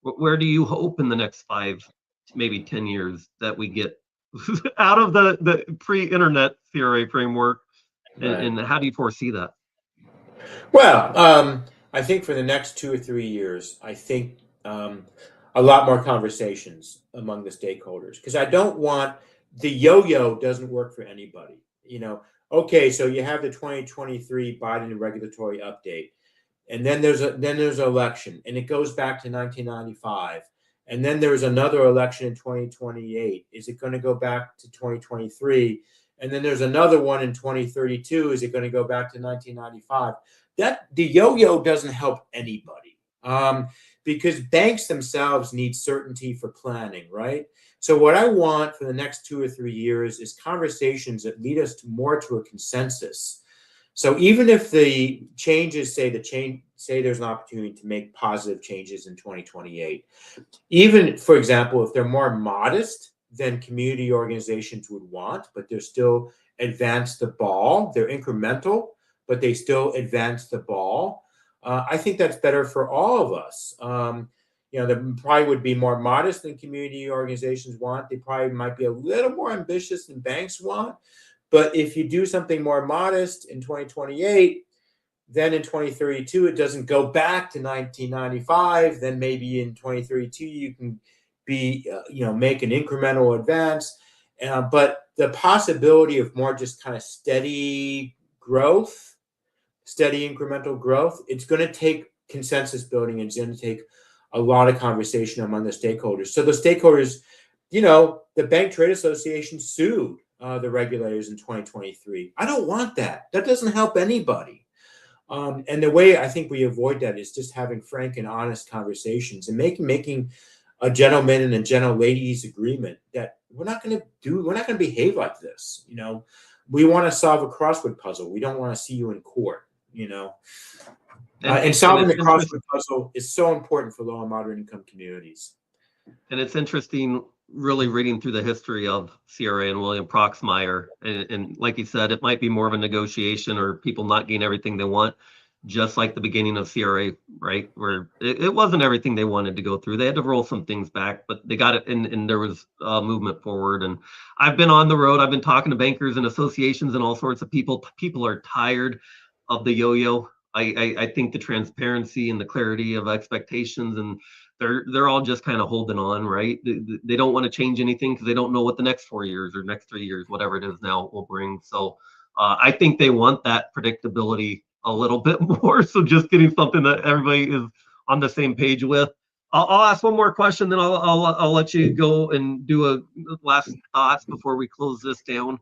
Where do you hope in the next 5, maybe 10 years that we get out of the pre-internet CRA framework, Right. and how do you foresee that? Well, I think for the next 2 or 3 years, I think a lot more conversations among the stakeholders, because I don't want the yo-yo doesn't work for anybody. Okay, so you have the 2023 Biden regulatory update, and then there's an election, and it goes back to 1995, and then there's another election in 2028. Is it going to go back to 2023? And then there's another one in 2032. Is it going to go back to 1995? That the yo-yo doesn't help anybody, because banks themselves need certainty for planning, right? So what I want for the next 2 or 3 years is conversations that lead us more to a consensus. So even if the changes say there's an opportunity to make positive changes in 2028, even, for example, if they're more modest than community organizations would want, but they're still advance the ball, they're incremental, but they still advance the ball. I think that's better for all of us. They probably would be more modest than community organizations want. They probably might be a little more ambitious than banks want. But if you do something more modest in 2028, then in 2032, it doesn't go back to 1995. Then maybe in 2032, you can make an incremental advance. But the possibility of more just kind of steady growth, steady incremental growth, it's going to take consensus building. It's going to take a lot of conversation among the stakeholders. So the stakeholders, the Bank Trade Association sued the regulators in 2023. I don't want that. That doesn't help anybody. And the way I think we avoid that is just having frank and honest conversations and making a gentleman and a gentle lady's agreement that we're not going to behave like this. We want to solve a crossword puzzle. We don't want to see you in court. And solving the crossword puzzle is so important for low and moderate income communities. And it's interesting, really reading through the history of CRA and William Proxmire. And like you said, it might be more of a negotiation or people not getting everything they want, just like the beginning of CRA, right? Where it wasn't everything they wanted to go through. They had to roll some things back, but they got it, and there was movement forward. And I've been on the road. I've been talking to bankers and associations and all sorts of people. People are tired of the yo-yo. I think the transparency and the clarity of expectations, and they're all just kind of holding on, right? They don't want to change anything because they don't know what the next 4 years or next 3 years, whatever it is now, will bring. So I think they want that predictability a little bit more. So just getting something that everybody is on the same page with. I'll ask one more question, then I'll let you go and do a last thoughts before we close this down.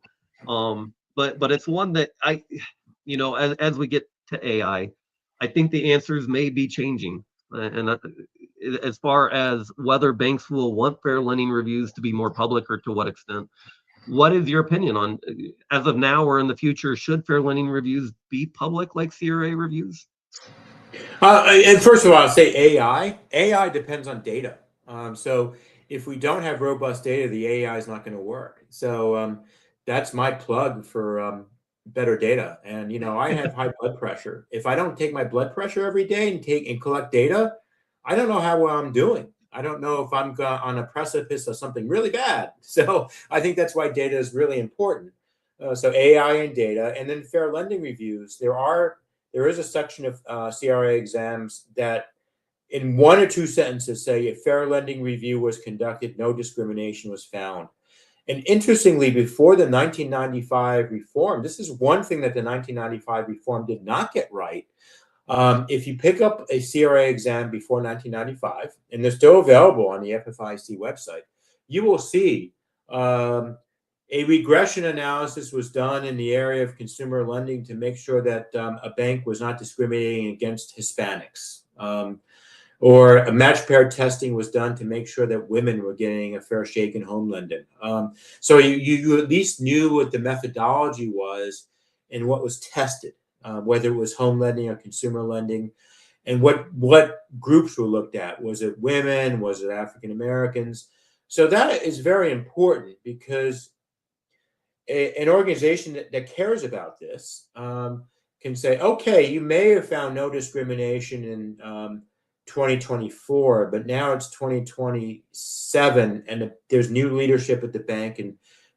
But it's one that as we get to AI, I think the answers may be changing. And as far as whether banks will want fair lending reviews to be more public or to what extent, what is your opinion on, as of now or in the future, should fair lending reviews be public like CRA reviews? And first of all, I'll say AI. AI depends on data. So if we don't have robust data, the AI is not going to work. So that's my plug for better data. And I have high blood pressure. If I don't take my blood pressure every day and collect data, I don't know how well I'm doing. I don't know if I'm on a precipice of something really bad. So I think that's why data is really important. So AI and data, and then fair lending reviews. There is a section of CRA exams that in one or two sentences say a fair lending review was conducted, no discrimination was found. And interestingly, before the 1995 reform, this is one thing that the 1995 reform did not get right. If you pick up a CRA exam before 1995, and they're still available on the FFIC website, you will see a regression analysis was done in the area of consumer lending to make sure that a bank was not discriminating against Hispanics. Or a match pair testing was done to make sure that women were getting a fair shake in home lending. So you at least knew what the methodology was and what was tested, whether it was home lending or consumer lending, and what groups were looked at. Was it women? Was it African Americans? So that is very important because an organization that cares about this can say, okay, you may have found no discrimination in 2024, but now it's 2027 and there's new leadership at the bank and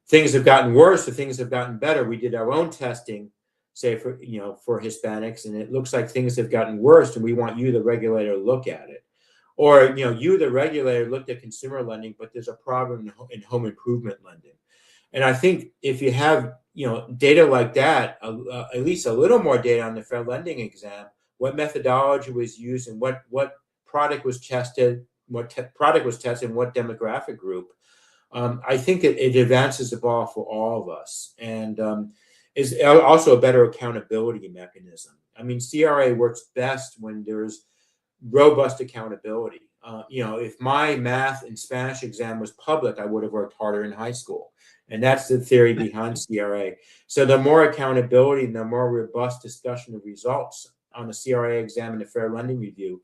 things have gotten worse or things have gotten better. We did our own testing, say for Hispanics, and it looks like things have gotten worse and we want you, the regulator, to look at it. Or, you, the regulator, looked at consumer lending, but there's a problem in home improvement lending. And I think if you have, data like that, at least a little more data on the fair lending exam, what methodology was used and what product was tested, what demographic group, I think it advances the ball for all of us and is also a better accountability mechanism. I mean, CRA works best when there's robust accountability. If my math and Spanish exam was public, I would have worked harder in high school. And that's the theory behind CRA. So the more accountability and the more robust discussion of results on the CRA exam and the fair lending review,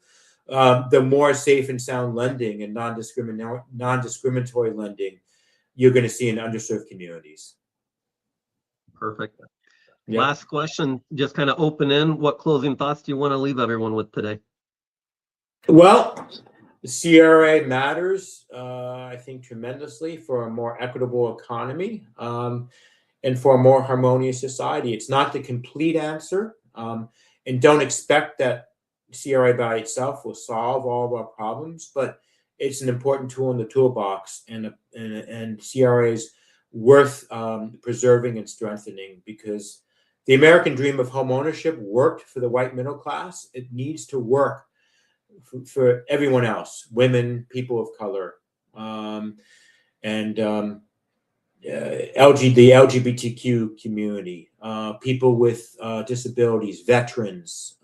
the more safe and sound lending and non-discriminatory lending you're going to see in underserved communities. Perfect. Yep. Last question, just kind of open in. What closing thoughts do you want to leave everyone with today? Well, the CRA matters, I think, tremendously for a more equitable economy and for a more harmonious society. It's not the complete answer, and don't expect that CRA by itself will solve all of our problems, but it's an important tool in the toolbox, and CRA is worth preserving and strengthening because the American dream of home ownership worked for the white middle class. It needs to work for everyone else, women, people of color, and the LGBTQ community, people with disabilities, veterans.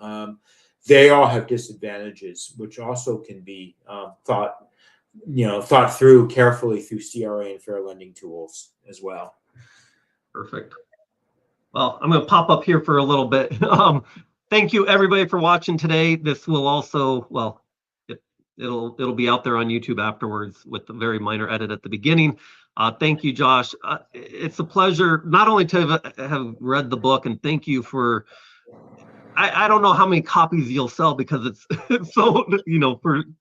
They all have disadvantages, which also can be thought through carefully through CRA and fair lending tools as well. Perfect. Well, I'm going to pop up here for a little bit. Thank you everybody for watching today. This will also, well, it'll be out there on YouTube afterwards with a very minor edit at the beginning. Thank you, Josh. It's a pleasure not only to have read the book, and thank you for, I don't know how many copies you'll sell because it's so,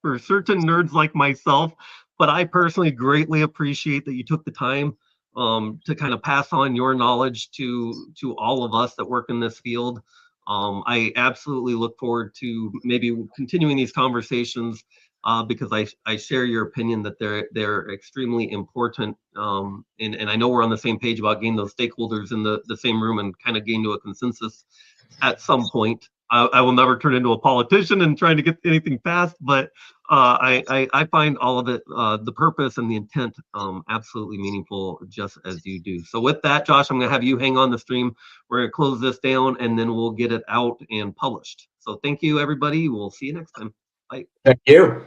for certain nerds like myself, but I personally greatly appreciate that you took the time to kind of pass on your knowledge to all of us that work in this field. I absolutely look forward to maybe continuing these conversations because I share your opinion that they're extremely important. And I know we're on the same page about getting those stakeholders in the same room and kind of getting to a consensus at some point. I will never turn into a politician and trying to get anything passed, but I find all of it, the purpose and the intent, absolutely meaningful, just as you do. So with that, Josh, I'm going to have you hang on the stream. We're going to close this down and then we'll get it out and published. So thank you, everybody. We'll see you next time. Bye. Thank you.